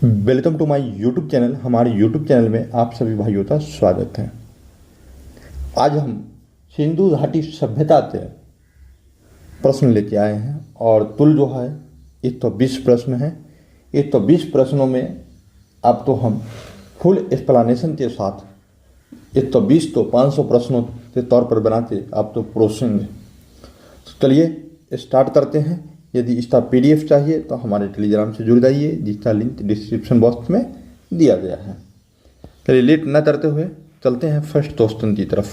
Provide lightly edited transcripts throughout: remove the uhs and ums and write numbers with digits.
Welcome to my YouTube channel. हमारे YouTube channel में आप सभी भाइयों का स्वागत है। आज हम सिंधु घाटी सभ्यता से प्रश्न लेके आए हैं और कुल जो है 120 प्रश्न है। 120 प्रश्नों में अब तो हम फुल एक्सप्लेनेशन के साथ 120 तो 500 प्रश्नों के तौर पर बनाते आप तो परोसेंगे। चलिए स्टार्ट करते हैं। यदि इसका PDF चाहिए तो हमारे टेलीग्राम से जुड़ जाइए, जिसका लिंक डिस्क्रिप्शन बॉक्स में दिया गया है। चलिए लेट न करते हुए चलते हैं फर्स्ट क्वेश्चन की तरफ।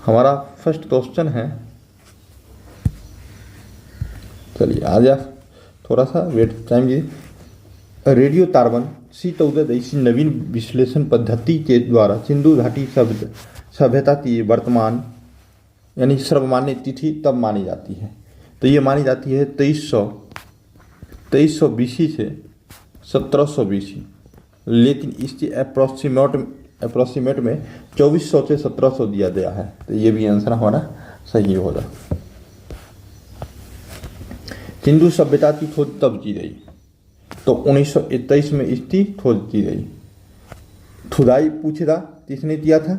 हमारा फर्स्ट क्वेश्चन है, चलिए आ जा, थोड़ा सा वेट टाइम दीजिए। रेडियो कार्बन C14 जैसी नवीन विश्लेषण पद्धति के द्वारा सिंधु घाटी सभ्यता की वर्तमान यानी सर्वमान्य तिथि तब मानी जाती है। तो ये मानी जाती है 2300 BC से 1700 BC, लेकिन इसकी अप्रोक्सीमेट में 2400 से 1700 दिया गया है। तो ये भी आंसर हमारा सही होगा। सिंधु सभ्यता की खोज तब की गई तो 1923 में इसकी खोज की गई। खुदाई पूछेगा किसने किया था?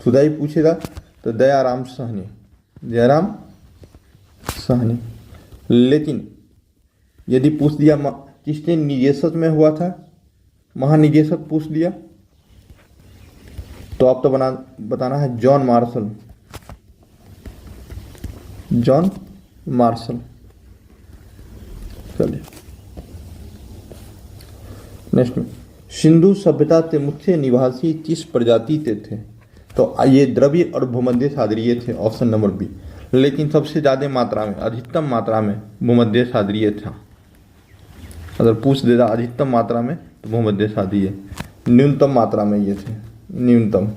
खुदाई पूछेगा तो दयाराम साहनी। लेकिन यदि पूछ दिया किसने निदेशक में हुआ था, महानिदेशक पूछ दिया, तो आप तो बताना है जॉन मार्शल। चलिए नेक्स्ट में, सिंधु सभ्यता के मुख्य निवासी किस प्रजाति के थे? तो ये द्रविड़ और भूमध्य सागरीय थे, ऑप्शन नंबर बी। लेकिन सबसे ज़्यादा मात्रा में, अधिकतम मात्रा में भूमध्य सागरीय था। अगर पूछ देगा अधिकतम मात्रा में तो भूमध्य सागरीय, न्यूनतम मात्रा में ये थे, न्यूनतम।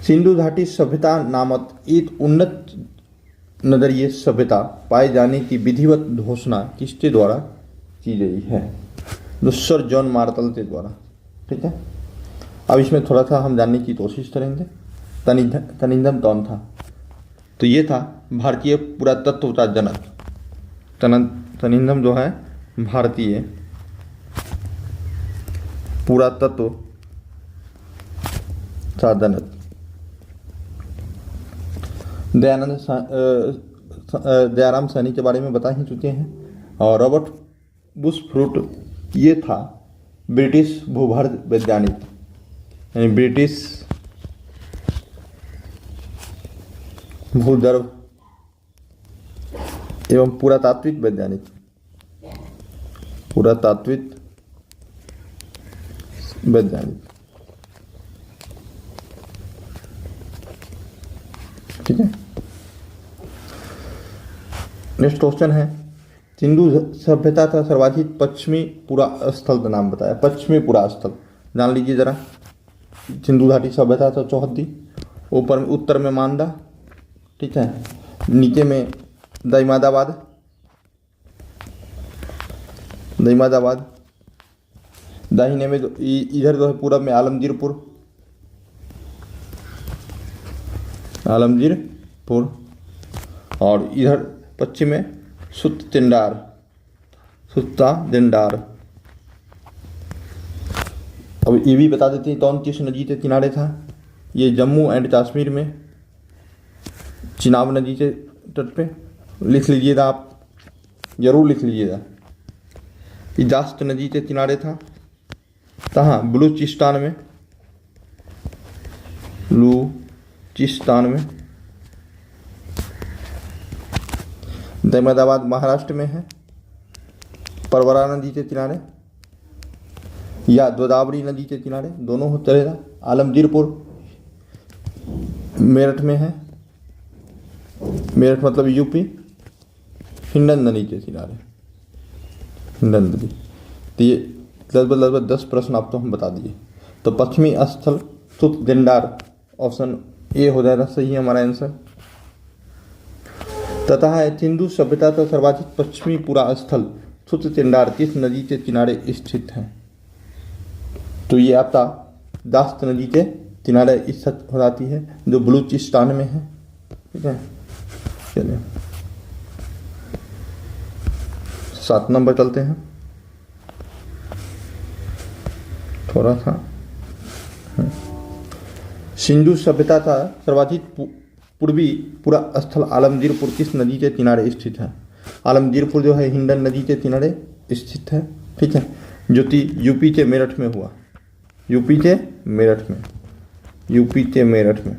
सिंधु घाटी सभ्यता नामक एक उन्नत नगरीय सभ्यता पाए जाने की विधिवत घोषणा किसके द्वारा की गई है? सर जॉन मार्शल के द्वारा। ठीक है, अब इसमें थोड़ा सा हम जानने की कोशिश करेंगे। तनिंदम कौन था? तो ये था भारतीय पुरातत्व का जनक। तनिंदम जो है भारतीय पुरातत्व का जनक। दयाराम साहनी के बारे में बता ही चुके हैं। और रॉबर्ट बुशफ्रूट ये था ब्रिटिश भूगर्भ वैज्ञानिक, यानी ब्रिटिश भूगर्भ एवं पुरातात्विक वैज्ञानिक, ठीक है। नेक्स्ट क्वेश्चन है, सिंधु सभ्यता का सर्वाधिक पश्चिमी पूरा स्थल का नाम बताया। पश्चिमी पूरा स्थल जान लीजिए जरा। सिंधु घाटी सभ्यता का चौहद्दी, ऊपर में उत्तर में मांदा, ठीक है, नीचे में दाइमादाबाद, दाहिने में इधर जो है पूरब में आलमगीरपुर, और इधर पश्चिम में सुत्ता दिंडार। अब ये भी बता देते हैं कौन किस नदी के किनारे था। ये जम्मू एंड कश्मीर में चिनाब नदी के तट पे। लिख लीजिएगा, आप जरूर लिख लीजिएगा। इजास्त नदी के किनारे था। कहाँ? बलूचिस्तान में। अहमदाबाद महाराष्ट्र में है, परवरा नदी के किनारे या गोदावरी नदी के किनारे, दोनों हो चलेगा। आलमगीरपुर मेरठ में है, मेरठ मतलब यूपी, हिंडन नदी के किनारे, हिंडन नदी। तो ये लगभग 10 प्रश्न आप तो हम बता दिए। तो पश्चिमी स्थल सुत दिंडार, ऑप्शन ए हो जाएगा सही हमारा आंसर। तथा है सिंधु सभ्यता का सर्वाधिक पश्चिमी पूरा स्थल सुत दिंडार किस नदी के किनारे स्थित है? तो ये आपका दास्त नदी के किनारे स्थित हो जाती है, जो बलूचिस्तान में है। ठीक है, चलिए 7 नंबर चलते हैं, थोड़ा सा। सिंधु सभ्यता का सर्वाधिक पूर्वी पूरा स्थल आलमगीरपुर किस नदी के किनारे स्थित है? आलमगीरपुर जो है हिंडन नदी के किनारे स्थित है, ठीक है, जो कि यूपी के मेरठ में हुआ, यूपी के मेरठ में, यूपी के मेरठ में।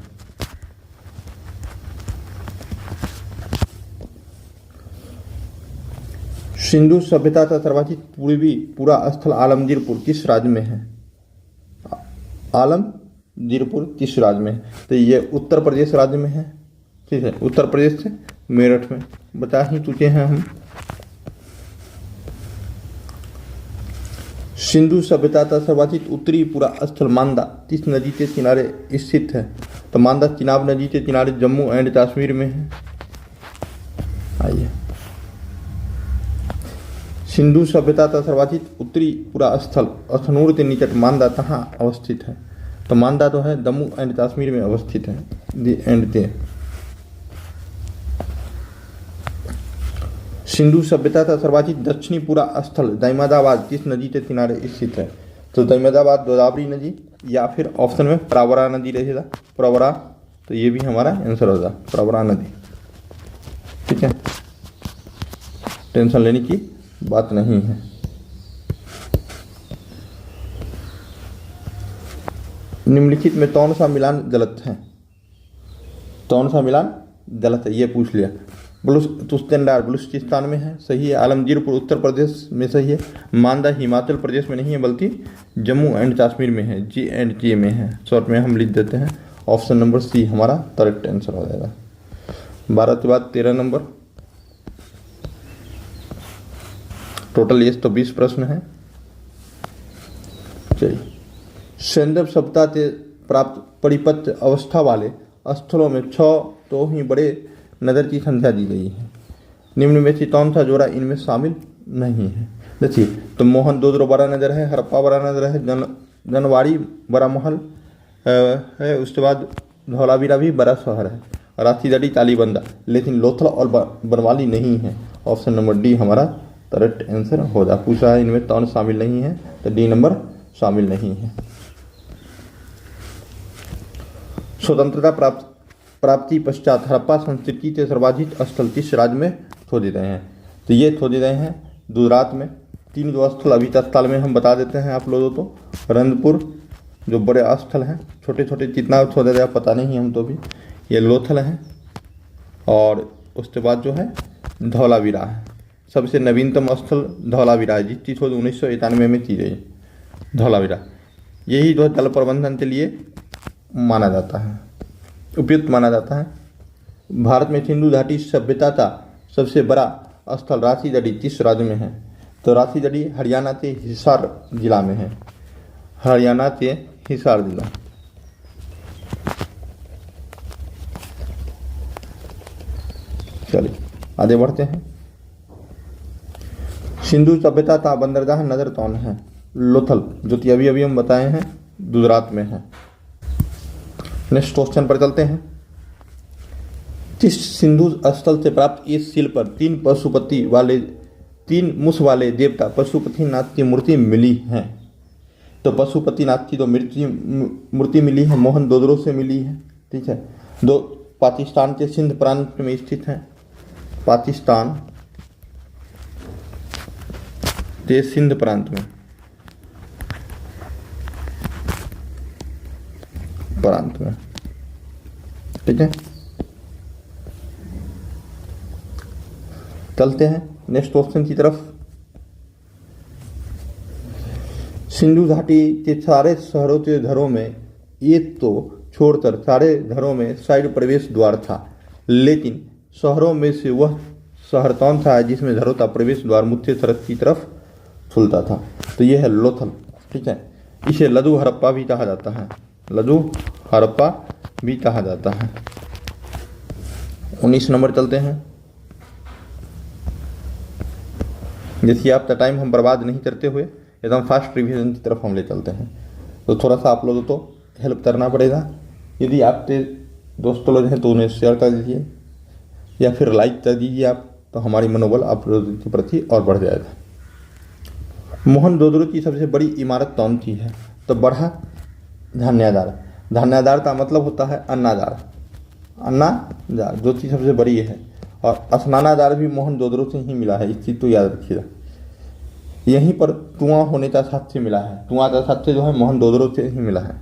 सिंधु सभ्यता का सर्वाधिक पूर्वी पूरा स्थल आलमगीरपुर किस राज्य में है? आलमगीरपुर किस राज्य में है? तो ये उत्तर प्रदेश राज्य में है, ठीक है, उत्तर प्रदेश से मेरठ में, बता ही चुके हैं हम। सिंधु सभ्यता का सर्वाधिक उत्तरी पूरा स्थल मांदा किस नदी के किनारे स्थित है? तो मांदा चिनाब नदी के किनारे जम्मू एंड कश्मीर में है। आइए, सिंधु सभ्यता का सर्वाधिक उत्तरी पूरा स्थल अखनूर के निकट मांदा कहाँ अवस्थित है? तो मांदा तो है जम्मू एंड कश्मीर में अवस्थित है। दी एंड ते सिंधु सभ्यता का सर्वाधिक दक्षिणी पूरा स्थल दाइमादाबाद किस नदी के किनारे स्थित है? तो दाइमादाबाद गोदावरी नदी या फिर ऑप्शन में प्रवरा नदी रहेगा, प्रवरा, तो ये भी हमारा आंसर होगा, प्रवरा नदी, ठीक है, टेंशन लेने की बात नहीं है। निम्नलिखित में कौन सा मिलान गलत है? कौन सा मिलान गलत है ये पूछ लिया। बलूचिस्तान में है, सही है। आलमगीरपुर उत्तर प्रदेश में सही है। मांदा हिमाचल प्रदेश में नहीं है बल्कि जम्मू एंड कश्मीर में है, J&K में है, शॉर्ट में हम लिख देते हैं। ऑप्शन नंबर सी हमारा करेक्ट आंसर हो जाएगा। 12 के बाद 13 नंबर, टोटल ये तो 20 प्रश्न है। चलिए, सैंधव सभ्यता से प्राप्त परिपक्व अवस्था वाले स्थलों में 6 तो ही बड़े नगर की संख्या दी गई है। निम्न में से कौन सा जोड़ा इनमें शामिल नहीं है? देखिए, तो मोहनजोदड़ो बड़ा नगर है, हड़प्पा बड़ा नगर है, जनवाड़ी बड़ा महल है, उसके बाद धौलावीरा भी बड़ा शहर है, राखीगढ़ी तालीबंदा, लेकिन लोथल और बनवाली नहीं है। ऑप्शन नंबर डी हमारा करेक्ट आंसर होगा। पूछा है इनमें कौन शामिल नहीं है, तो डी नंबर शामिल नहीं है। स्वतंत्रता प्राप्ति पश्चात हड़प्पा संस्कृति के सर्वाधिक स्थल किस राज्य में खोजे गए हैं? तो ये खोजे गए हैं गुजरात में। 3 जो स्थल अभी तत्काल में हम बता देते हैं आप लोगों को। रंगपुर जो बड़े स्थल हैं, छोटे छोटे कितना खोजा गया पता नहीं हम तो भी, ये लोथल है, और उसके बाद जो है धौलावीरा है। सबसे नवीनतम स्थल धौलावीरा है, जिसकी खोज 1991 में की गई। धौलावीरा यही जो है जल प्रबंधन के लिए माना जाता है, उपयुक्त माना जाता है। भारत में सिंधु घाटी सभ्यता का सबसे बड़ा स्थल राखीगढ़ी किस राज्य में है? तो राखीगढ़ी हरियाणा के हिसार जिला में है, हरियाणा के हिसार जिला। चलिए आगे बढ़ते हैं। सिंधु सभ्यता का बंदरगाह नगर कौन है? लोथल, जो कि अभी अभी हम बताए हैं गुजरात में है। नेक्स्ट क्वेश्चन पर चलते हैं। किस सिंधु स्थल से प्राप्त इस शिल्प पर 3 मुछ वाले देवता पशुपतिनाथ की मूर्ति मिली है? तो पशुपतिनाथ की तो मूर्ति मिली है, मोहनजोदड़ो से मिली है, ठीक है। 2 पाकिस्तान के सिंध प्रांत में स्थित है, पाकिस्तान के सिंध प्रांत में, ठीक है। चलते हैं नेक्स्ट क्वेश्चन की तरफ। सिंधु घाटी के सारे शहरों के घरों में एक तो छोड़कर सारे घरों में साइड प्रवेश द्वार था, लेकिन शहरों में से वह शहर कौन सा है जिसमें घरों का प्रवेश द्वार मुख्य सड़क की तरफ खुलता था? तो यह है लोथल, ठीक है। इसे लदू हड़प्पा भी कहा जाता है, लदू हड़प्पा भी कहा जाता है। 19 नंबर चलते हैं। जैसे आपका टाइम हम बर्बाद नहीं करते हुए एकदम फास्ट रिवीजन की तरफ हम ले चलते हैं, तो थोड़ा सा आप लोगों को हेल्प करना पड़ेगा। यदि आपके दोस्तों लोग हैं तो उन्हें शेयर कर दीजिए या फिर लाइक कर दीजिए आप तो हमारी मनोबल अप्रगति के प्रति और बढ़ जाएगा। मोहनजोदड़ो की सबसे बड़ी इमारत कौन सी है? तो बढ़ा धान्यागार। धान्यागार का मतलब होता है अन्नागार, अन्नागार जो चीज़ सबसे बड़ी है। और स्नानागार भी मोहनजोदड़ो से ही मिला है, इस चीज़ को याद रखिएगा। यहीं पर कुआं होने का साक्ष्य मिला है, कुआं का साक्ष्य जो है मोहनजोदड़ो से ही मिला है।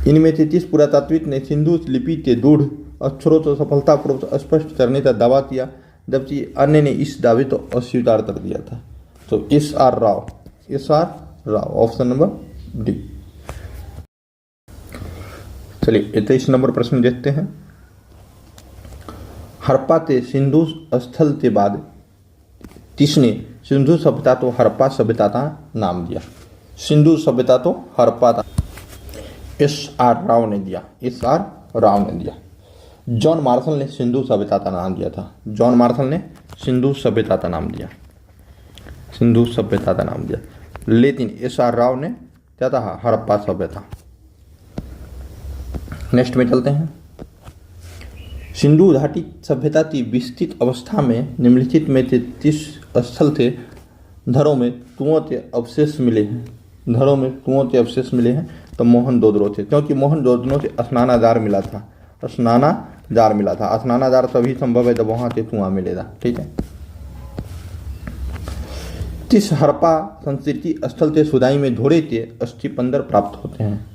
इनमें से किस पुरातात्विक ने सिंधु लिपि के दृढ़ अक्षरों को सफलतापूर्वक स्पष्ट करने का दावा किया, जबकि अन्य ने इस दावे को अस्वीकार कर दिया था? तो SR. Rao, SR. Rao, option number D. चलिए 23 नंबर प्रश्न देखते हैं। हड़प्पा के सिंधु स्थल के बाद किसने सिंधु सभ्यता को हड़प्पा सभ्यता का नाम दिया? सिंधु सभ्यता तो हड़प्पा का एस.आर. राव ने दिया, एस.आर. राव ने दिया। जॉन मार्शल ने सिंधु सभ्यता का नाम दिया था, जॉन मार्शल ने सिंधु सभ्यता का नाम दिया, सिंधु सभ्यता का नाम दिया। लेकिन एस.आर. राव ने क्या था? हड़प्पा सभ्यता। नेक्स्ट में चलते हैं। सिंधु घाटी सभ्यता की विस्तृत अवस्था में निम्नलिखित में से किस स्थल थे धरों में कुओं के अवशेष मिले हैं? धरों में कुओं के अवशेष मिले हैं तो मोहनजोदड़ो थे, क्योंकि मोहनजोदड़ो से स्नानागार मिला था, स्नानागार मिला था। स्नानागार तभी संभव है जब वहां से कुआं मिलेगा। ठीक है। किस हड़प्पा संस्कृति स्थल के सुधाई में घोड़े के अस्थिपंजर प्राप्त होते हैं?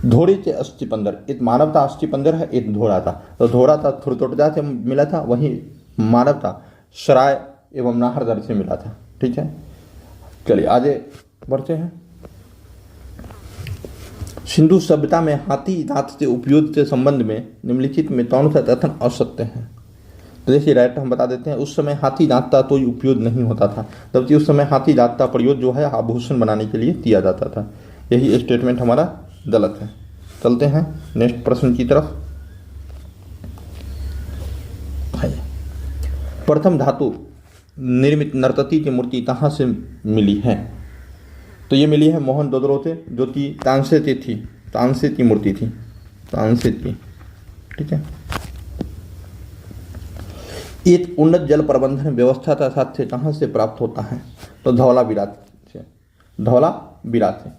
घोड़े के अस्थिपंजर, एक मानव का अस्थिपंजर है, एक घोड़ा था। तो घोड़ा था खुरतोटजा से मिला था, वहीं मानव का सराय एवं नाहरगढ़ से मिला था। ठीक है, चलिए आगे बढ़ते हैं। सिंधु सभ्यता में हाथी दांत के उपयोग के संबंध में निम्नलिखित में कौन सा कथन असत्य है? तो देखिए राइट हम बता देते हैं। उस समय हाथी दांत का कोई उपयोग नहीं होता था, जबकि उस समय हाथी दांत का प्रयोग जो है आभूषण बनाने के लिए किया जाता था। यही स्टेटमेंट हमारा गलत है। चलते हैं नेक्स्ट प्रश्न की तरफ। प्रथम धातु निर्मित नर्तकी की मूर्ति कहाँ से मिली है? तो ये मिली है मोहनजोदड़ो से, जो कि तानसे की थी, तानसे की मूर्ति थी, तानसे की। ठीक है। एक उन्नत जल प्रबंधन व्यवस्था का साक्ष्य कहाँ से प्राप्त होता है? तो धौलावीरा से, धौलावीरा से।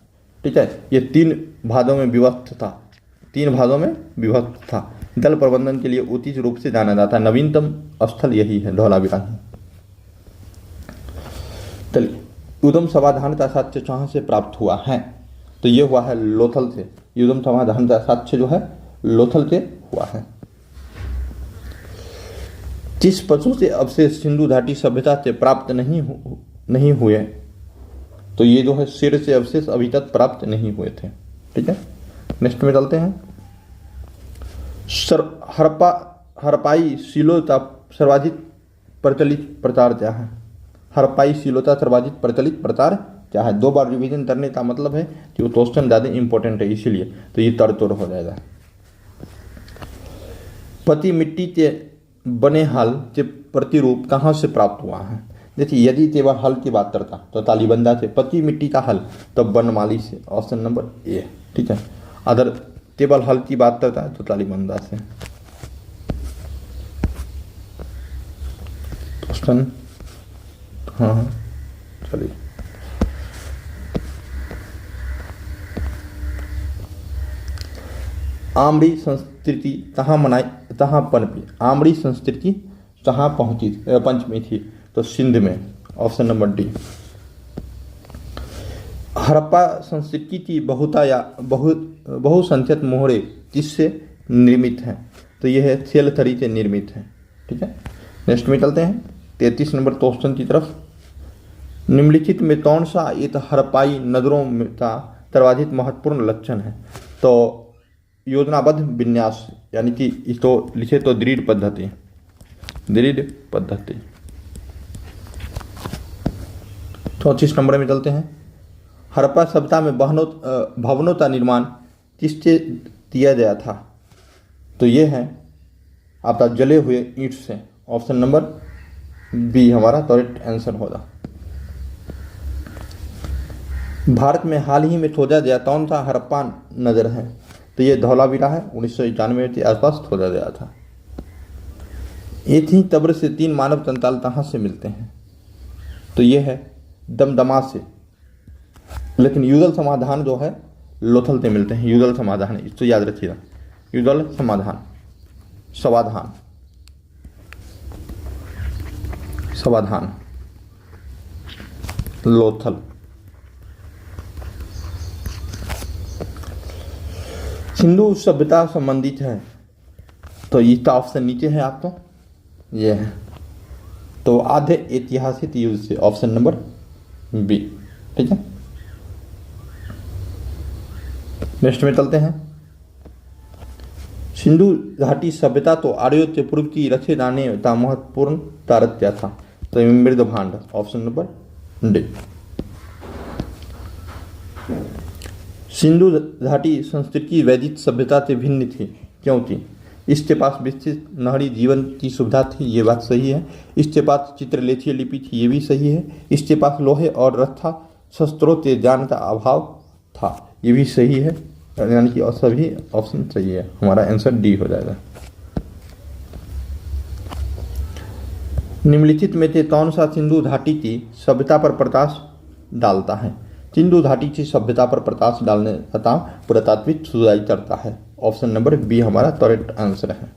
ठीक है। ये 3 भागों में विभक्त था, 3 भागों में विभक्त था। जल प्रबंधन के लिए उचित रूप से जाना जाता है। नवीनतम स्थल यही है, धौलावीरा। चलिए, उद्गम समाधान का साक्ष्य कहाँ से प्राप्त हुआ है? तो ये हुआ है लोथल से। उद्गम समाधान का साक्ष्य जो है लोथल से हुआ है। जिस पशु से अवशेष सिंधु घाटी सभ्यता से प्राप्त नहीं हुए, तो ये जो है शेर से अवशेष अभी तक प्राप्त नहीं हुए थे। ठीक है, नेक्स्ट में चलते हैं। हड़प्पाई शिला का सर्वाधिक प्रचलित प्रचार क्या है? हड़प्पाई शिला का सर्वाधिक प्रचलित प्रचार क्या है? 2 बार रिवीजन करने का मतलब है कि वो क्वेश्चन ज़्यादा इंपॉर्टेंट है, इसीलिए तो ये तड़तोड़ हो जाएगा। पति मिट्टी के बने हल के प्रतिरूप कहाँ से प्राप्त हुआ है? देखिए, यदि केवल हल की बात करता तो तालीबंदा से, पति मिट्टी का हल तो बनमाली से, ऑप्शन नंबर ए। ठीक है। अगर केवल हल की बात करता है तो तालीबंदा से। क्वेश्चन हाँ चलिए। आमड़ी संस्कृति कहाँ पनपी? आमड़ी संस्कृति कहाँ पहुंची पंचमी थी? तो सिंध में, ऑप्शन नंबर डी। हड़प्पा संस्कृति की बहुसंख्यक मोहरे किससे निर्मित हैं? तो यह है थेलथरी से निर्मित है। ठीक है। नेक्स्ट में चलते हैं 33 नंबर क्वेश्चन की तरफ। निम्नलिखित में कौन सा एक हड़प्पाई नगरों का सर्वाधिक महत्वपूर्ण लक्षण है? तो योजनाबद्ध विन्यास, यानी कि इसको लिखे तो दृढ़ पद्धति, दृढ़ पद्धति। 34 नंबर में चलते हैं। हड़प्पा सभ्यता में भवनों का निर्माण किससे किया गया था? तो ये है आपका जले हुए ईंट से, ऑप्शन नंबर बी हमारा करेक्ट आंसर होगा। भारत में हाल ही में खोजा गया कौन सा हड़प्पा नगर है? तो ये धौलावीरा है, 1991 के आसपास खोजा गया था। एक ही तब्र से 3 मानव तंताल कहाँ से मिलते हैं? तो ये है दमदमा से, लेकिन युगल समाधान जो है लोथल से मिलते हैं। युगल समाधान, इसको याद रखिएगा, युगल समाधान, समाधान, समाधान लोथल। सिंधु सभ्यता संबंधित है, तो इसका ऑप्शन नीचे है आपको, ये है। तो आधे ऐतिहासिक युग से, ऑप्शन नंबर बी। ठीक है, नेक्स्ट में चलते हैं। सिंधु घाटी सभ्यता तो आर्यों से पूर्व की रचे जाने का महत्वपूर्ण तारतम्य था, तो मृद भांड, ऑप्शन नंबर डी। सिंधु घाटी संस्कृति वैदिक सभ्यता से भिन्न थी, क्यों थी? इसके पास विस्तृत नहरी जीवन की सुविधा थी, ये बात सही है। इसके पास चित्रलेखीय लिपि थी, ये भी सही है। इसके पास लोहे और रथा शस्त्रों से ज्ञान का अभाव था, ये भी सही है। यानी कि सभी ऑप्शन सही है, हमारा आंसर डी हो जाएगा। निम्नलिखित में से कौन सा सिंधु घाटी की सभ्यता पर प्रकाश डालता है? सिंधु घाटी की सभ्यता पर प्रकाश डालने का काम पुरातात्विक खुदाई करता है, ऑप्शन नंबर बी हमारा करेक्ट आंसर है।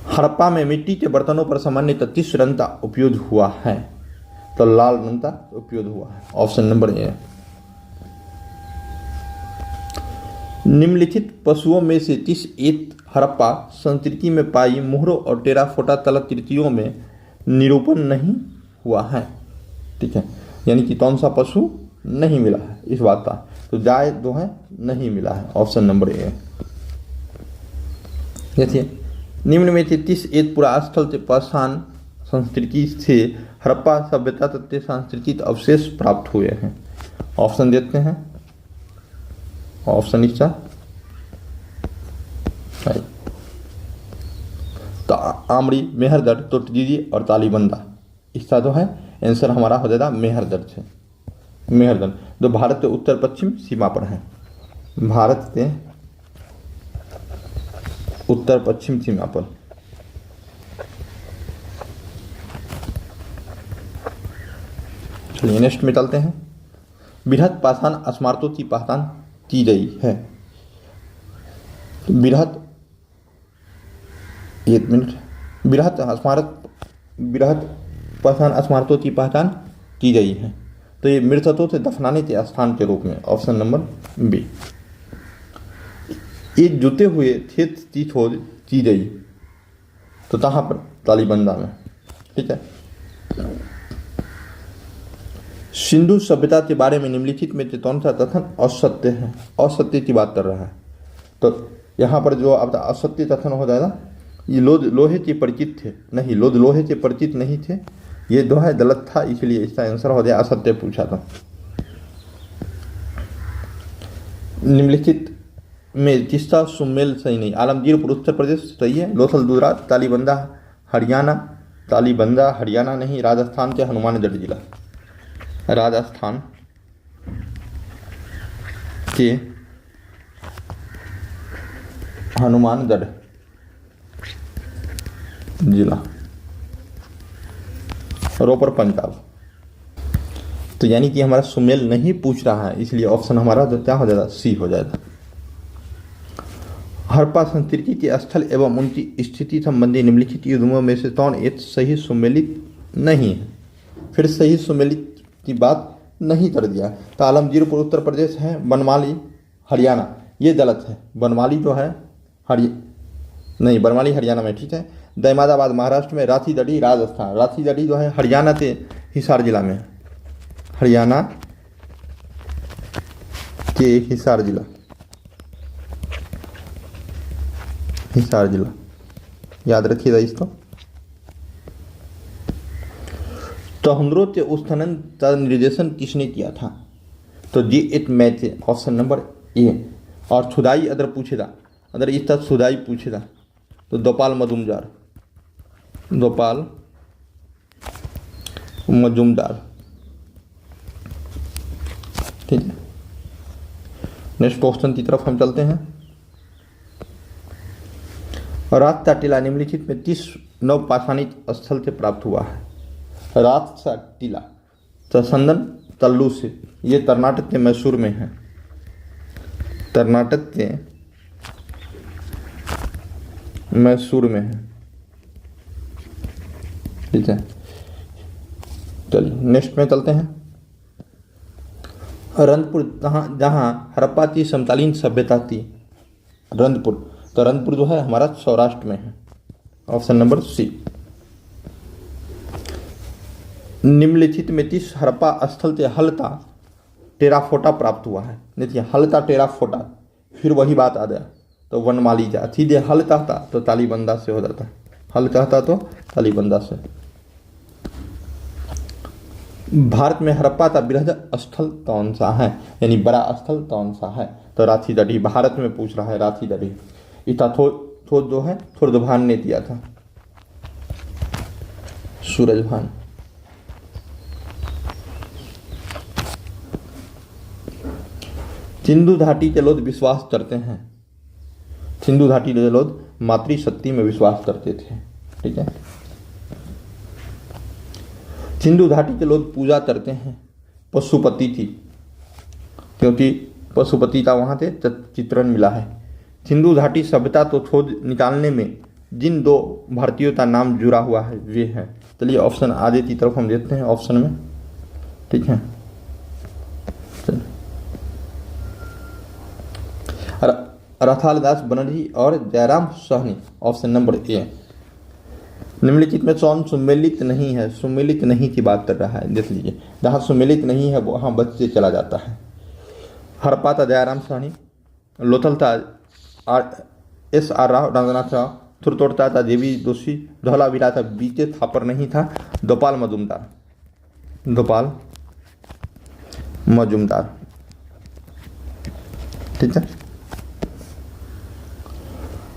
हड़प्पा में मिट्टी के बर्तनों पर सामान्यतः किस रंग का उपयोग हुआ है? तो लाल रंग का उपयोग हुआ है, ऑप्शन नंबर ए। निम्नलिखित पशुओं में से किस एक हड़प्पा संस्कृति में पाई मोहरों और टेराकोटा कलाकृतियों में निरूपण नहीं हुआ है? ठीक है, यानी कि कौन सा पशु नहीं मिला है इस बात का? तो गाय जो है नहीं मिला है, ऑप्शन नंबर ए। देखिए, निम्न में से किस एक पुरास्थल से पाषाण संस्कृति से हड़प्पा सभ्यता तथा सांस्कृतिक अवशेष प्राप्त हुए हैं? ऑप्शन देते हैं, ऑप्शन इसका तो आमड़ी, मेहरगढ़, तोटदीदी और तालीबंदा। इसका जो है आंसर हमारा हो जाएगा मेहरगढ़ से। मेहरगढ़ जो भारत के उत्तर पश्चिम सीमा पर है, भारत के उत्तर पश्चिम सीमा पर। चलिए नेक्स्ट में चलते हैं। बृहद पाषाण स्मारकों की पहचान की गई है। बृहद, एक मिनट, बृहद पाषाण स्मारकों की पहचान की गई है, तो ये मृतकों से दफनाने के स्थान के रूप में, ऑप्शन नंबर बी। ये जुते हुए खेत की खोज की गई, तो कहाँ पर? तालीबंदा में। ठीक है, सिंधु सभ्यता के बारे में निम्नलिखित में कौन सा कथन असत्य है? असत्य की बात कर रहा है, तो यहाँ पर जो आपका असत्य कथन हो जाएगा, ये लोहे के परिचित थे, नहीं, लोहे के परिचित नहीं थे, ये जो है गलत था, इसलिए इसका आंसर हो जाए असत्य पूछा था। निम्नलिखित में किसका सुमेल सही नहीं? आलमगीरपुर उत्तर प्रदेश सही है, लोथल गुजरात, तालीबंदा हरियाणा, तालीबंदा हरियाणा नहीं, राजस्थान के हनुमानगढ़ जिला, राजस्थान के हनुमानगढ़ जिला, रोपर पंजाब। तो यानी कि हमारा सुमेल नहीं पूछ रहा है, इसलिए ऑप्शन हमारा जो क्या हो जाएगा? सी हो जाएगा। हड़प्पा संस्कृति के स्थल एवं उनकी स्थिति संबंधी निम्नलिखित युग्मों में से कौन एक सही सुमेलित नहीं है? फिर सही सुमेलित की बात नहीं कर दिया। तो आलमगीरपुर उत्तर प्रदेश है, बनमाली हरियाणा, ये गलत है। बनमाली जो है नहीं, बनमाली हरियाणा में, ठीक है। दैमादाबाद महाराष्ट्र में, राथीदड़ी राजस्थान, राथीदड़ी जो है हरियाणा के हिसार जिला में, हरियाणा के हिसार जिला, हिसार जिला, याद रखिएगा इसको। तहुंद्रो के उत्खनन का निर्देशन किसने किया था? तो जी it match, option number A. और खुदाई अगर पूछेगा, अगर इसका खुदाई पूछेगा तो गोपाल मजुमदार, गोपाल मजुमदार, ठीक है। नेक्स्ट क्वेश्चन की तरफ हम चलते हैं। रात टीला निम्नलिखित में 30 नवपाषाणिक स्थल से प्राप्त हुआ है। रात टीला तसंदन तल्लू से, ये कर्नाटक के मैसूर में है। कर्नाटक के मैसूर में है। ठीक है, चलिए नेक्स्ट में चलते हैं। रंगपुर, जहाँ हड़प्पा की समकालीन सभ्यता थी। रंगपुर, तो रंगपुर जो है हमारा सौराष्ट्र में है। Option number C. निम्नलिखित में 30 हड़प्पा स्थल से हल्ता टेराफोटा प्राप्त हुआ है। देखिए हल्ता टेराफोटा, फिर वही बात आ गया। तो वनमाली जा सीधे हल कहता तो तालीबंदा से हो जाता, हल कहता तो तालीबंदा से। भारत में हड़प्पा का बृहद स्थल कौन सा है, यानी बड़ा स्थल कौन सा है? तो राथीदड़ी, भारत में पूछ रहा है राथीदड़ी। इतना थोड़ जो है थुर्दभान ने दिया था, सूरजभान। सिंधु घाटी के लोग विश्वास करते हैं, सिंधु घाटी के लोग मातृशक्ति में विश्वास करते थे। ठीक है, सिंधु घाटी के लोग पूजा करते हैं पशुपति की, क्योंकि पशुपति का वहाँ से चित्रण मिला है। सिंधु घाटी सभ्यता तो खोज निकालने में जिन दो भारतीयों का नाम जुड़ा हुआ है वे हैं। चलिए ऑप्शन आगे की तरफ हम देखते हैं ऑप्शन में। ठीक है, रथाल दास बनर्जी और जयराम साहनी, ऑप्शन नंबर ए। निम्नलिखित में कौन सुमेलित नहीं है? सुमेलित नहीं की बात कर रहा है, देख लीजिए। जहाँ सुमेलित नहीं है वहाँ बच से चला जाता है। हड़प्पा था जयराम साहनी, लोथल था एस आर राव, रंगनाथ राव, थुरतोड़ता था देवी जोशी, धौलावीरा था बीके थापर नहीं था, गोपाल मजुमदार, गोपाल मजुमदार। ठीक है,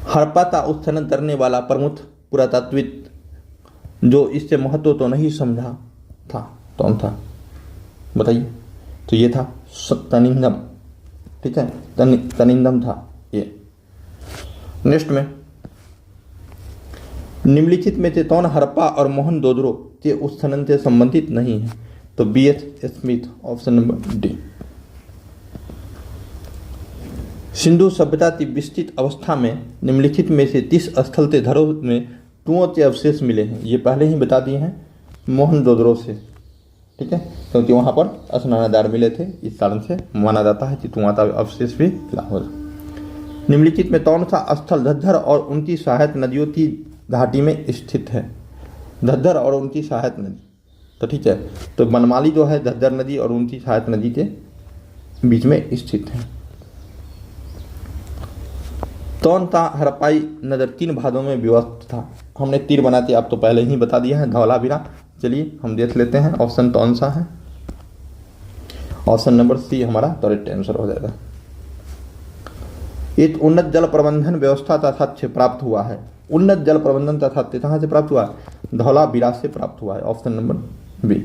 हड़प्पा का उत्खनन करने वाला प्रमुख पुरातत्वविद जो इससे महत्व तो नहीं समझा था, कौन था बताइए? तो ये था तनिंदम। ठीक है, तनिंदम था ये। नेक्स्ट में निम्नलिखित में से कौन हड़प्पा और मोहनजोदड़ो के उत्खनन से संबंधित नहीं है? तो BH Smith, option number D. Sindhu सभ्यता की विस्तृत अवस्था में निम्नलिखित में से 30 स्थल से धरोहर में कुओं के अवशेष मिले हैं। ये पहले ही बता दिए हैं, मोहनजोदड़ो से। ठीक है, क्योंकि वहाँ पर स्नानागार मिले थे, इस कारण से माना जाता है कि कुआं का अवशेष भी मिला होगा। निम्नलिखित में कौन सा स्थल झज्जर और उनकी सहायक नदियों की घाटी में स्थित है? झज्जर और उनकी सहायक नदी, तो ठीक है, तो बनमाली जो है झज्जर नदी और उनकी सहायक नदी के बीच में स्थित है। कौन सा हड़प्पाई नगर 3 भागों में विभक्त था? हमने तीर बनाते आप तो पहले ही बता दिया है, धौलावीरा। चलिए हम देख लेते हैं ऑप्शन कौन सा है। ऑप्शन नंबर सी हमारा करेक्ट आंसर हो जाएगा। एक उन्नत जल प्रबंधन व्यवस्था का तथ्य प्राप्त हुआ है। उन्नत जल प्रबंधन का तथ्य कहाँ से प्राप्त हुआ है? धौलावीरा से प्राप्त हुआ है, ऑप्शन नंबर बी।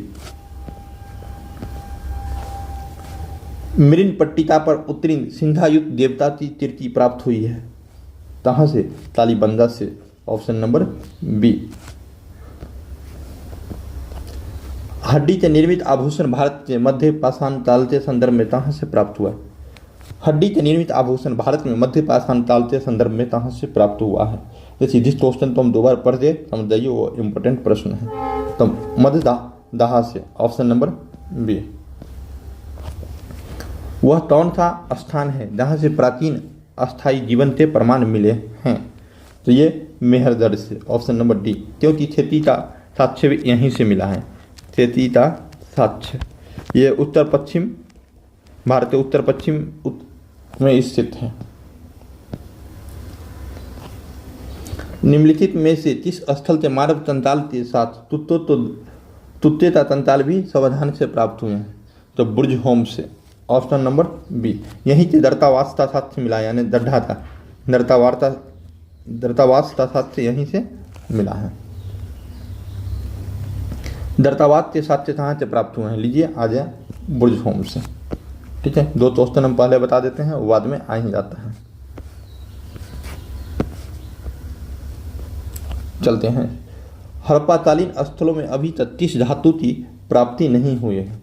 मिरिन पट्टिका पर उत्तीर्ण सिंहायुक्त देवता की कीर्ति प्राप्त हुई है, कहाँ से? तालीबंदा से, ऑप्शन नंबर बी। हड्डी से निर्मित आभूषण भारत के मध्य पाषाण काल के संदर्भ में कहाँ से प्राप्त हुआ? हड्डी से निर्मित आभूषण भारत में मध्य पाषाण काल के संदर्भ में कहाँ से प्राप्त हुआ है? जैसे जिस क्वेश्चन तो हम 2 बार पढ़ दे समझ जाइए, वो इम्पोर्टेंट प्रश्न है। तो मध्य दाह से, ऑप्शन नंबर बी। वह कौन सा स्थान है जहाँ से प्राचीन अस्थायी जीवन के प्रमाण मिले हैं? तो ये मेहरगढ़ से, ऑप्शन नंबर डी, क्योंकि खेती का साक्ष्य भी यहीं से मिला है। खेती का साक्ष्य ये उत्तर पश्चिम भारत के उत्तर पश्चिम में स्थित है। निम्नलिखित में से किस स्थल के मानव तंताल के साथ तुत्ते का तंताल भी सावधान से प्राप्त हुए हैं? तो बुर्ज होम से, ऑप्शन नंबर बी। यहीं के दर्तावास का साक्ष्य मिला, यानी दड्ढा था दर्तावास का साक्ष्य यहीं से मिला है। दर्तावास के साक्ष्य कहाँ से प्राप्त हुए हैं? लीजिए आ जाए बुर्ज होम से। ठीक है, 2 क्वेश्चन हम पहले बता देते हैं, बाद में आ ही जाता है। चलते हैं। हड़प्पाकालीन स्थलों में अभी तक किस धातु की प्राप्ति नहीं हुई है?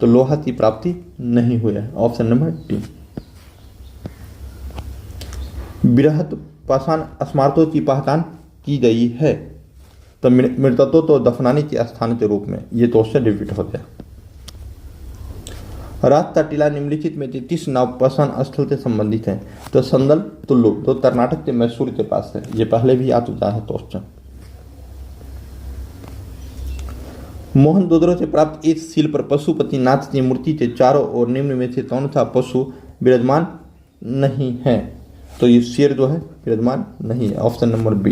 तो लोहा की प्राप्ति नहीं हुई है, ऑप्शन नंबर डी। बृहत पाषाण स्मारकों की पहचान की गई है? तो मृतकों तो दफनाने के स्थान के रूप में, ये तो उससे रिपीट हो गया। रात का टीला निम्नलिखित में से किस नाव पाषाण स्थल से संबंधित है? तो संदल तुल्लु, तो कर्नाटक के मैसूर के पास है, ये पहले भी आ चुका है क्वेश्चन। मोहनजोदड़ो से प्राप्त इस शिल्प पर पशुपतिनाथ की मूर्ति के चारों ओर निम्न में से कौन सा पशु विराजमान नहीं है? तो ये शेर जो है विराजमान नहीं है, ऑप्शन नंबर बी।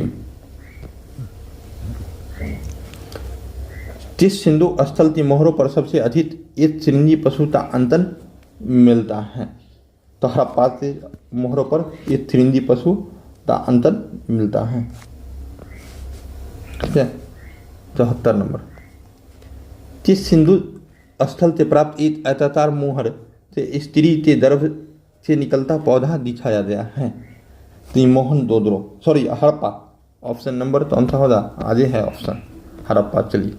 किस सिंधु स्थल की मोहरों पर सबसे अधिक एक श्रृंगी पशु का अंतन मिलता है? तो हड़प्पा से मोहरों पर एक श्रृंगी पशु का अंतन मिलता है। ठीक है, 74 नंबर। किस सिंधु स्थल से प्राप्त एक आयताकार मोहर से स्त्री के गर्भ से निकलता पौधा दिखाया गया है? तो Mohenjodaro, sorry Harappa, option number कौन सा होगा? आगे है ऑप्शन हड़प्पा। चलिए,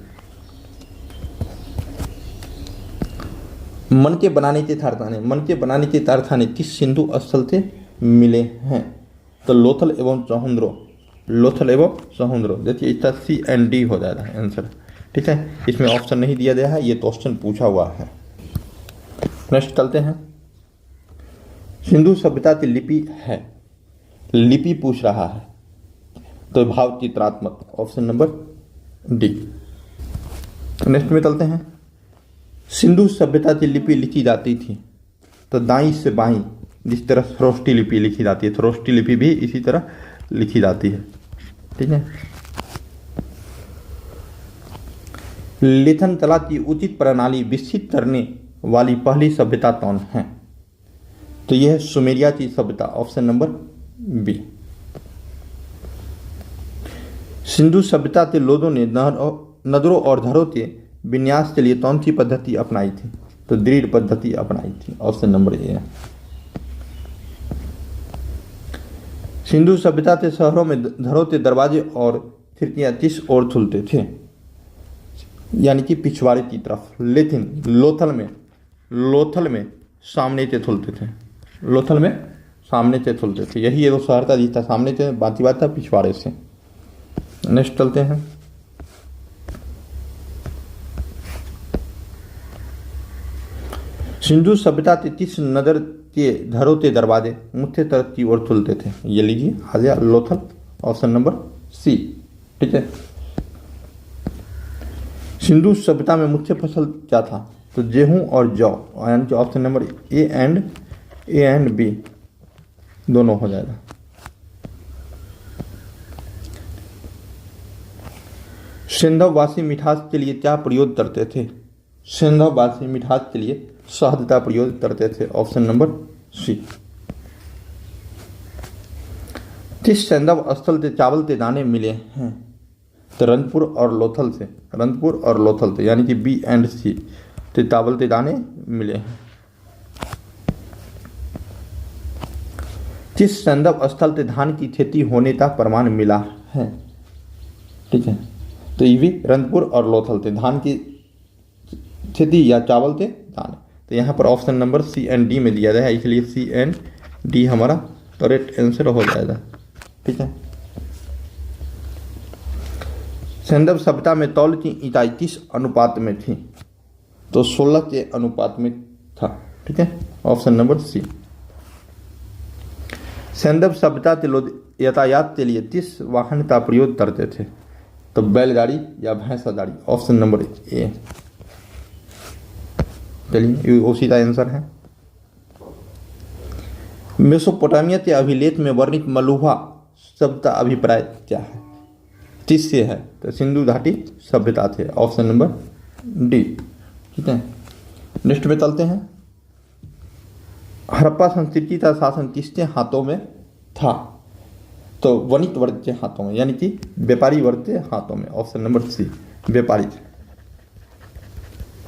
मन के बनाने के कारखाने किस सिंधु स्थल से मिले हैं? तो लोथल एवं समुद्रो। देखिए इसका सी एंड डी हो जाएगा आंसर। ठीक है, इसमें ऑप्शन नहीं दिया गया है, ये क्वेश्चन पूछा हुआ है। नेक्स्ट चलते हैं। सिंधु सभ्यता की लिपि है, लिपि पूछ रहा है, तो भाव चित्रात्मक, ऑप्शन नंबर डी। नेक्स्ट में चलते हैं। सिंधु सभ्यता की लिपि लिखी जाती थी तो दाईं से बाईं, जिस तरह सरोष्टी लिपि लिखी जाती है, सरोष्टी लिपि भी इसी तरह लिखी जाती है। ठीक है, लेखन कला की उचित प्रणाली विकसित करने वाली पहली सभ्यता कौन है? तो यह है सुमेरिया की सभ्यता, ऑप्शन नंबर बी। सिंधु सभ्यता के लोगों ने नदरों और धरों के विन्यास के लिए कौन सी पद्धति अपनाई थी? तो दृढ़ पद्धति अपनाई थी, ऑप्शन नंबर ए। सिंधु सभ्यता के शहरों में धरों के दरवाजे और खिड़कियां किस ओर खुलते थे? यानी कि पिछवाड़े की तरफ, लेकिन लोथल में सामने से खुलते थे, लोथल में सामने से खुलते थे। यही ये तो शहर का जीता सामने से, बाती बात था पिछवाड़े से। नेक्स्ट चलते हैं। सिंधु सभ्यता के किस नगर के धरों के दरवाजे मुख्य तरफ की ओर खुलते थे? ये लीजिए आ गया लोथल, ऑप्शन नंबर सी। ठीक है, सिंधु सभ्यता में मुख्य फसल क्या था? तो गेहूं और जौ, यानी कि option number A and B दोनों हो जाएगा। सिंधववासी मिठास के लिए क्या प्रयोग करते थे? सिंधववासी मिठास के लिए शहद का प्रयोग करते थे, ऑप्शन नंबर सी। किस सैंधव स्थल से चावल के दाने मिले हैं? तो रंगपुर और लोथल से, यानी कि बी एंड सी ते चावल के दाने मिले हैं। किस सैंधव स्थल से धान की खेती होने का प्रमाण मिला है? ठीक है, तो ये भी रंगपुर और लोथल से धान की खेती या चावल के दाने। तो यहाँ पर option number C and D में दिया गया है, इसलिए सी एंड डी हमारा करेक्ट आंसर हो जाएगा। ठीक है, सैंधव सभ्यता में तौल की इकाई किस अनुपात में थी? तो 16 के अनुपात में था। ठीक है, ऑप्शन नंबर सी। सैंधव सभ्यता के लोग यातायात के लिए किस वाहन का प्रयोग करते थे? तो बैलगाड़ी या भैंसा गाड़ी, ऑप्शन नंबर ए। चलिए, उसी का आंसर है। मेसोपोटामिया के अभिलेख में वर्णित मलुहा शब्द का अभिप्राय क्या है? किससे है? तो सिंधु घाटी सभ्यता थे, ऑप्शन नंबर डी। ठीक है, नेक्स्ट में चलते हैं। हड़प्पा संस्कृति का शासन किसके हाथों में था? तो वणिक वर्ग के हाथों में, यानी कि व्यापारी वर्ग के हाथों में, ऑप्शन नंबर सी।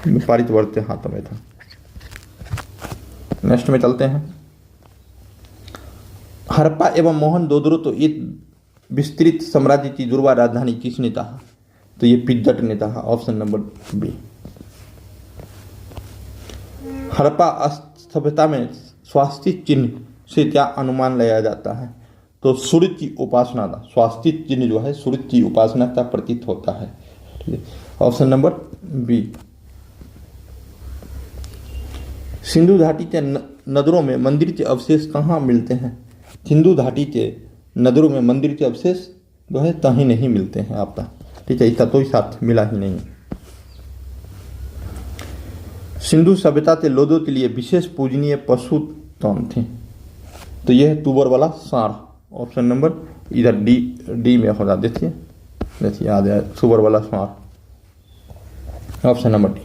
व्यापारिक वर्ग के हाथों में था। नेक्स्ट में चलते हैं। हड़प्पा एवं मोहनजोदड़ो तो एक विस्तृत साम्राज्य की दुर्वा राजधानी किसने कहा? तो ये पिद्दट ने कहा, ऑप्शन नंबर बी। हड़प्पा सभ्यता में स्वास्तिक चिन्ह से क्या अनुमान लगाया जाता है? तो सूर्य की उपासना का स्वास्तिक चिन्ह जो है सूर्य की उपासना का प्रतीक होता है। ठीक है, ऑप्शन नंबर बी। सिंधु घाटी के नगरों में मंदिर के अवशेष कहाँ मिलते हैं? सिंधु घाटी के नगरों में मंदिर के अवशेष जो है कहीं नहीं मिलते हैं आपका। ठीक है, इसका कोई साथ मिला ही नहीं। सिंधु सभ्यता के लोगों के लिए विशेष पूजनीय पशु कौन थे? तो यह है तुबर वाला सांड, ऑप्शन नंबर इधर डी में होगा। देखिए याद है, तुबर वाला सांड, ऑप्शन नंबर डी।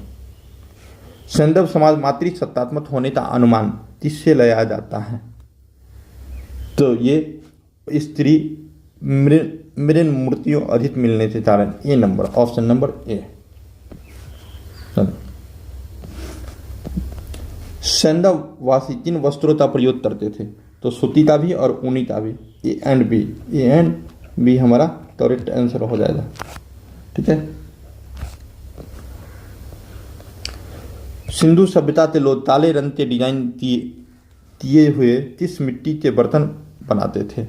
सैंधव समाज मातृ सत्तात्मक होने का अनुमान किससे लगाया जाता है? तो ये स्त्री मृण मूर्तियों अधिक मिलने के कारण, ए नंबर, ऑप्शन नंबर ए। सैंधव वासी किन वस्त्रों का प्रयोग करते थे? तो सूती का भी और ऊनी का भी, ए एंड बी हमारा करेक्ट आंसर हो जाएगा। ठीक है, सिंधु सभ्यता के लोग काले रंग के डिजाइन किए हुए किस मिट्टी के बर्तन बनाते थे?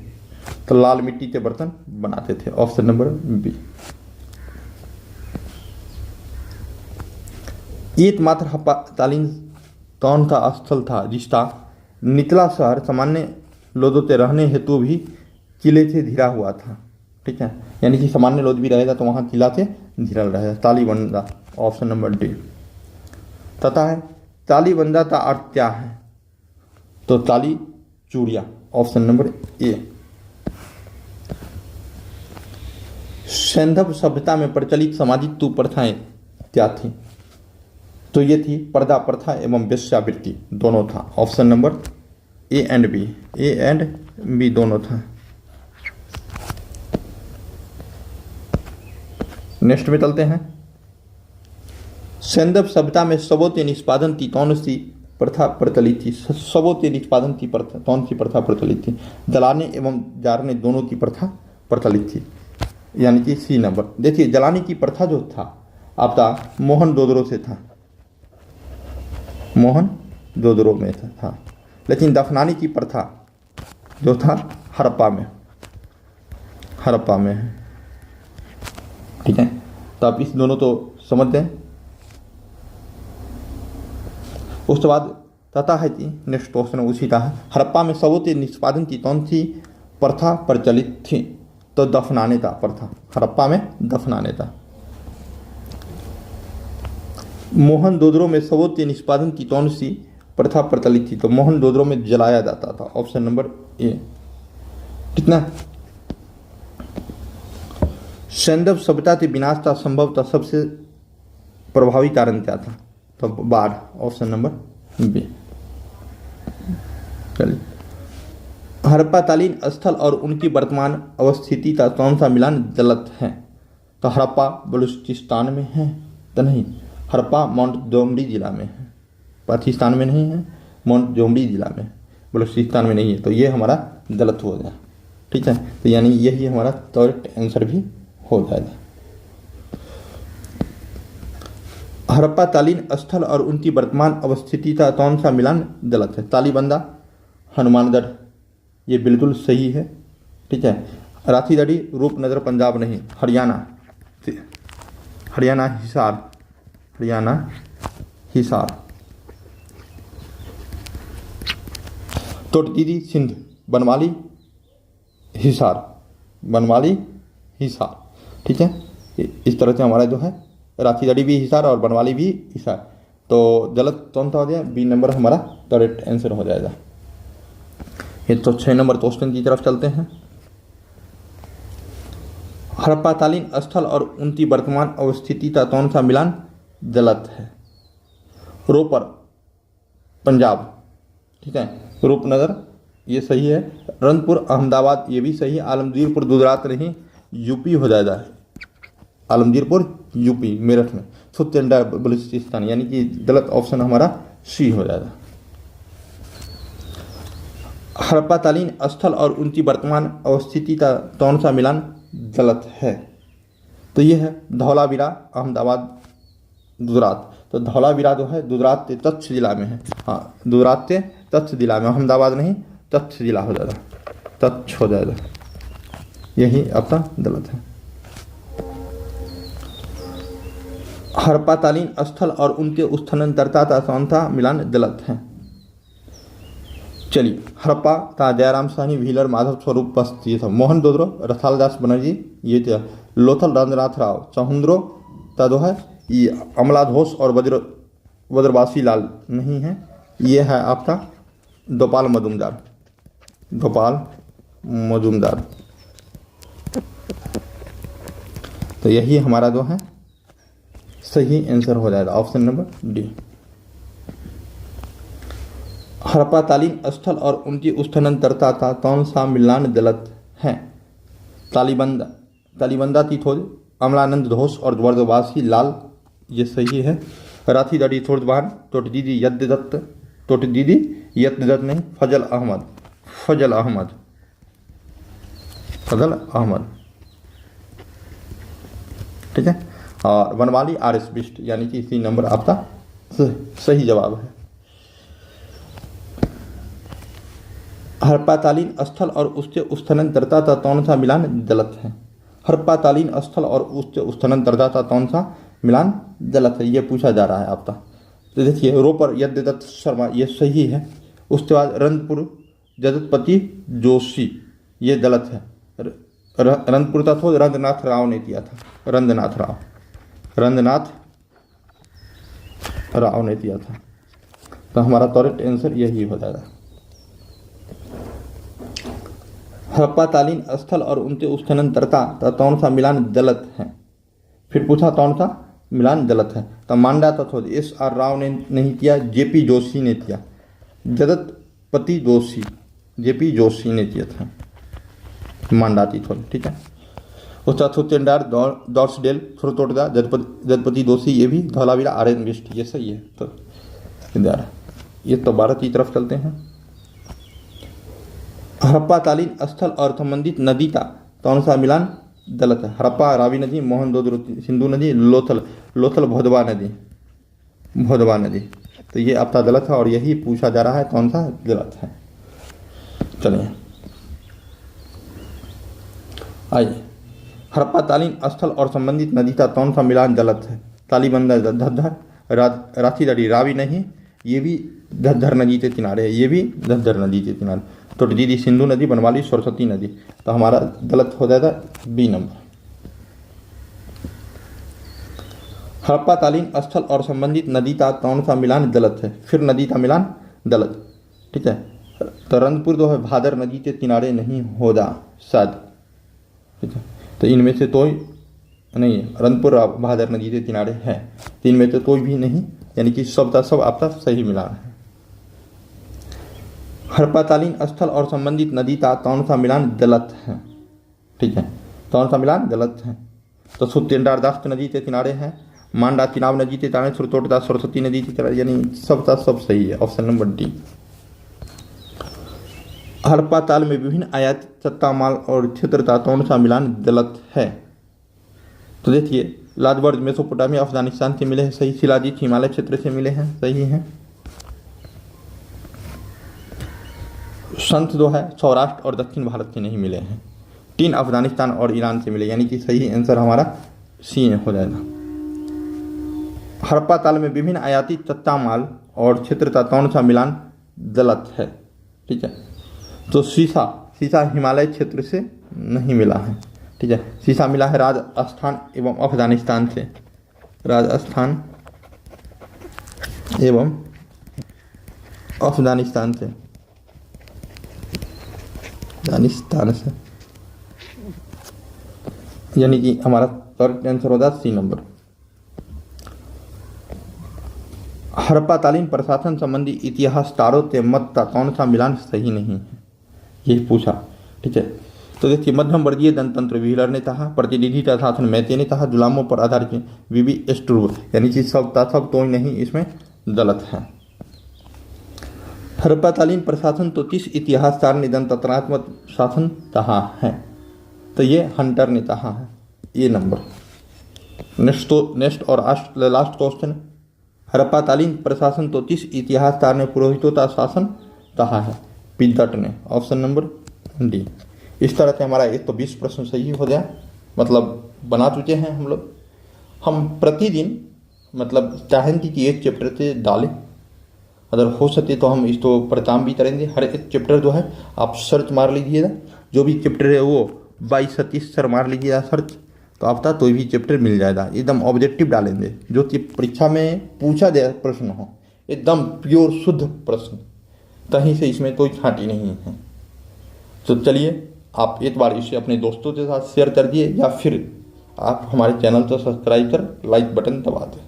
तो लाल मिट्टी के बर्तन बनाते थे, ऑप्शन नंबर बी। एकमात्र हड़प्पाकालीन कौन का स्थल था जिसका निचला शहर सामान्य लोगों के रहने हेतु भी किले से घिरा हुआ था? ठीक है, यानी कि सामान्य लोग भी रहेगा तो वहाँ किला से घिरा रहेगा, तालीबंदा, ऑप्शन नंबर डी। तथा है तालीबंदा का अर्थ क्या है? तो ताली चूड़िया, ऑप्शन नंबर ए। सैंधव सभ्यता में प्रचलित सामाजिक कुप्रथाएं क्या थी? तो ये थी पर्दा प्रथा एवं वेश्यावृत्ति, दोनों था, option number A and B दोनों था। नेक्स्ट में चलते हैं। सैंधव सभ्यता में शवों के निष्पादन की कौन सी प्रथा प्रचलित थी? शवों के निष्पादन की प्रथा, कौन सी प्रथा प्रचलित थी? जलाने एवं जारने दोनों की प्रथा प्रचलित थी, यानी कि सी नंबर। देखिए, जलाने की प्रथा जो था आपका मोहनजोदड़ो से था, मोहनजोदड़ो में था, लेकिन दफनाने की प्रथा जो था हड़प्पा में है। ठीक है, तो आप इस दोनों तो समझ दें। उसके बाद तथा है कि नेक्स्ट क्वेश्चन उसी का है, हड़प्पा में शवों के निष्पादन की कौन सी प्रथा प्रचलित थी? तो दफनाने का प्रथा, हड़प्पा में दफनाने का। मोहनजोदड़ो में शवों के निष्पादन की कौन सी प्रथा प्रचलित थी? तो मोहनजोदड़ो में जलाया जाता था, ऑप्शन नंबर ए। कितना? सैंधव सभ्यता के विनाश का संभवतः सबसे प्रभावी कारण क्या था? तो बाढ़, ऑप्शन नंबर बी। चलिए, हड़प्पाकालीन स्थल और उनकी वर्तमान अवस्थिति का कौन सा मिलान गलत है? तो हड़प्पा बलूचिस्तान में है तो नहीं, हड़प्पा मोंटगोमरी जिला में है, पाकिस्तान में नहीं है, मोंटगोमरी जिला में, बलूचिस्तान में नहीं है, तो ये हमारा गलत हो गया। ठीक है, तो यानी यही हमारा करेक्ट आंसर भी हो जाएगा। हड़प्पाकालीन स्थल और उनकी वर्तमान अवस्थिति का कौन सा मिलान गलत है? तालीबंदा, हनुमानगढ़, ये बिल्कुल सही है। ठीक है, राथीगढ़ी, रूपनगर पंजाब नहीं, हरियाणा हिसार, टोटगिरी सिंध, बनवाली हिसार। ठीक है, इस तरह से हमारा जो है राथीगढ़ी भी हिसार और बनवाली भी हिसार, तो गलत कौन सा हो गया? बी नंबर हमारा करेक्ट आंसर हो जाएगा। ये तो 6 नंबर क्वेश्चन की तरफ चलते हैं। हड़प्पाकालीन स्थल और उनकी वर्तमान अवस्थिति का कौन सा मिलान गलत है? रोपर पंजाब, ठीक है, रूपनगर ये सही है, रंगपुर अहमदाबाद ये भी सही है, आलमगीरपुर गुजरात नहीं, यूपी हो जाएगा, आलमगीरपुर यूपी मेरठ में, सुतेंडा बलूचिस्तान, यानी कि गलत ऑप्शन हमारा सी हो जाएगा। हड़प्पाकालीन स्थल और उनकी वर्तमान अवस्थिति का कौन सा मिलान गलत है? तो ये है धौलावीरा, अहमदाबाद, गुजरात। तो धौलावीरा जो है गुजरात के कच्छ जिला में है। हाँ, गुजरात के कच्छ जिला में, अहमदाबाद नहीं, कच्छ जिला हो जाएगा, कच्छ हो जाएगा। यही आपका गलत है। हड़प्पाकालीन स्थल और उनके उत्खननकर्ता का कौन सा मिलान गलत है? चलिए, हड़प्पा का जयराम साहनी, व्हीलर, माधव स्वरूप बस्त, ये था। मोहन जोदड़ो, रसालदास बनर्जी, ये था। लोथल रंगनाथ राव, चहुंद्रो का जो है ये अमला घोष और वज्रवासी लाल नहीं है, ये है आपका गोपाल मजूमदार, गोपाल मजूमदार। तो यही हमारा जो है सही आंसर हो जाएगा, ऑप्शन नंबर डी। हड़प्पाकालीन स्थल और उनकी उत्खननकर्ता का कौन सा मिलान गलत है? तालीबंदा तीथोज, अमलानंद घोष और वर्धवासी लाल, ये सही है। राथीदड़ी थोड़वान, टोटदीदी यद्दत्त, टोटदीदी यद्दत्त नहीं, फजल अहमद, फजल अहमद, फजल अहमद, ठीक है। और बनवाली आर एस बिस्ट, यानी कि इसी नंबर आपका सही जवाब है। हड़प्पाकालीन स्थल और उसके उत्खननकर्ता का कौन सा मिलान गलत है? हड़प्पाकालीन स्थल और उसके उत्खननकर्ता का कौन सा मिलान गलत है, ये पूछा जा रहा है आपका। तो देखिए, रोपर यद्दत्त शर्मा, ये सही है। उसके बाद रंगपुर जगतपति जोशी, ये गलत है। रंगपुर का तो रंगनाथ राव ने किया था, रंगनाथ राव, रंगनाथ राव ने किया था। तो हमारा करेक्ट आंसर यही हो जाएगा। हड़प्पाकालीन स्थल और उनके उत्खननकर्ता का कौन सा मिलान गलत है? फिर पूछा कौन सा मिलान गलत है। तो मांडा तत्व एस आर राव ने नहीं किया, जेपी जोशी ने किया। जगतपति जोशी, जेपी जोशी ने किया था मांडा तीथोल, ठीक है। उसका थुतेंडार डॉर्सडेल, थ्रोटोटदा, जगतपति जोशी, ये भी धौलावीरा आर एन बिस्ट, ये सही है। तो ये तो भारत की तरफ चलते हैं। हड़प्पाकालीन स्थल और संबंधित नदी का कौन सा मिलान गलत है? हड़प्पा रावी नदी, मोहन जोदड़ो सिंधु नदी, लोथल भोदवा नदी, भोदवा नदी। तो ये आपका गलत है और यही पूछा जा रहा है कौन सा गलत है। चलिए आइए, हड़प्पाकालीन स्थल और संबंधित नदी का कौन सा मिलान गलत है? तालीबंदा धद्धर, राथीदड़ी रावी नहीं, ये भी धद्धर नदी के किनारे है, ये भी धद्धर नदी के किनारे। टोटदीदी सिंधु नदी, बनवाली सरस्वती नदी। तो हमारा गलत हो जाएगा बी नंबर। हड़प्पाकालीन स्थल और संबंधित नदी का कौन सा मिलान गलत है? फिर नदी का मिलान गलत, ठीक है। तो रंगपुर जो है भादर नदी के किनारे नहीं होगा शायद, ठीक है। तो इनमें से कोई नहीं है, रंगपुर भादर नदी के किनारे है, तो इनमें से कोई भी नहीं, यानी कि सब का सब आपका सही मिलान है। हड़प्पाकालीन स्थल और संबंधित नदी का कौन सा मिलान गलत है? ठीक है, कौन सा मिलान गलत है? तो सुतेंद्रदास नदी के किनारे है, मांडा चिनाब नदी के किनारे, सुरतोटदा सरस्वती नदी के किनारे, यानी सब का सब सही है, ऑप्शन नंबर डी। हड़प्पाकाल में विभिन्न आयातित कच्चा माल और क्षेत्र का कौन सा मिलान गलत है? तो देखिए, लाजवर्द मेसोपोटामिया अफगानिस्तान से मिले हैं, सही। शिलाजीत हिमालय क्षेत्र से मिले हैं, सही है। संत जो है सौराष्ट्र और दक्षिण भारत से नहीं मिले हैं। टीन अफगानिस्तान और ईरान से मिले, यानी कि सही आंसर हमारा सी हो जाएगा। हड़प्पाकाल में विभिन्न आयातित कच्चा माल और क्षेत्र का कौन सा मिलान गलत है? ठीक है, तो सीसा हिमालय क्षेत्र से नहीं मिला है, ठीक है। सीसा मिला है राजस्थान एवं अफगानिस्तान से, राजस्थान एवं अफगानिस्तान से, अफगानिस्तान से, यानी कि हमारा करेक्ट आंसर होगा सी नंबर। हड़प्पाकालीन प्रशासन संबंधी इतिहासकारों के मत का कौन सा मिलान सही नहीं है, यही पूछा, ठीक है। तो देखिए, मध्यम वर्गीय जनतंत्र व्हीलर ने कहा, प्रतिनिधि का शासन मैते ने कहा, गुलामों पर आधारित वीवी स्ट्रूव, यानी कि सब का सब तो नहीं, इसमें गलत है। हड़प्पाकालीन प्रशासन तो किस इतिहासकार ने जनतंत्रात्मक शासन कहा है? तो ये हंटर ने कहा है ये नंबर। नेक्स्ट और लास्ट क्वेश्चन, हड़प्पाकालीन प्रशासन तो किस इतिहासकार ने पुरोहितों का शासन कहा है? पिद्दट ने, ऑप्शन नंबर डी। इस तरह से हमारा 120 प्रश्न सही हो गया, मतलब बना चुके हैं हम लोग। हम प्रतिदिन मतलब चाहें कि एक चैप्टर से डालें, अगर हो सके तो हम इसको प्रचार भी करेंगे। हर एक चैप्टर जो है आप सर्च मार लीजिएगा, जो भी चैप्टर है वो 22 से 30 सर मार लीजिएगा सर्च, तो आपका कोई भी चैप्टर मिल जाएगा। एकदम ऑब्जेक्टिव डालेंगे, जो कि परीक्षा में पूछा गया प्रश्न हो, एकदम प्योर शुद्ध प्रश्न, कहीं से इसमें कोई छांटी नहीं है। तो चलिए आप एक बार इसे अपने दोस्तों के साथ शेयर कर दिए, या फिर आप हमारे चैनल को सब्सक्राइब कर लाइक बटन दबा दें।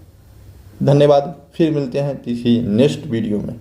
धन्यवाद, फिर मिलते हैं किसी नेक्स्ट वीडियो में।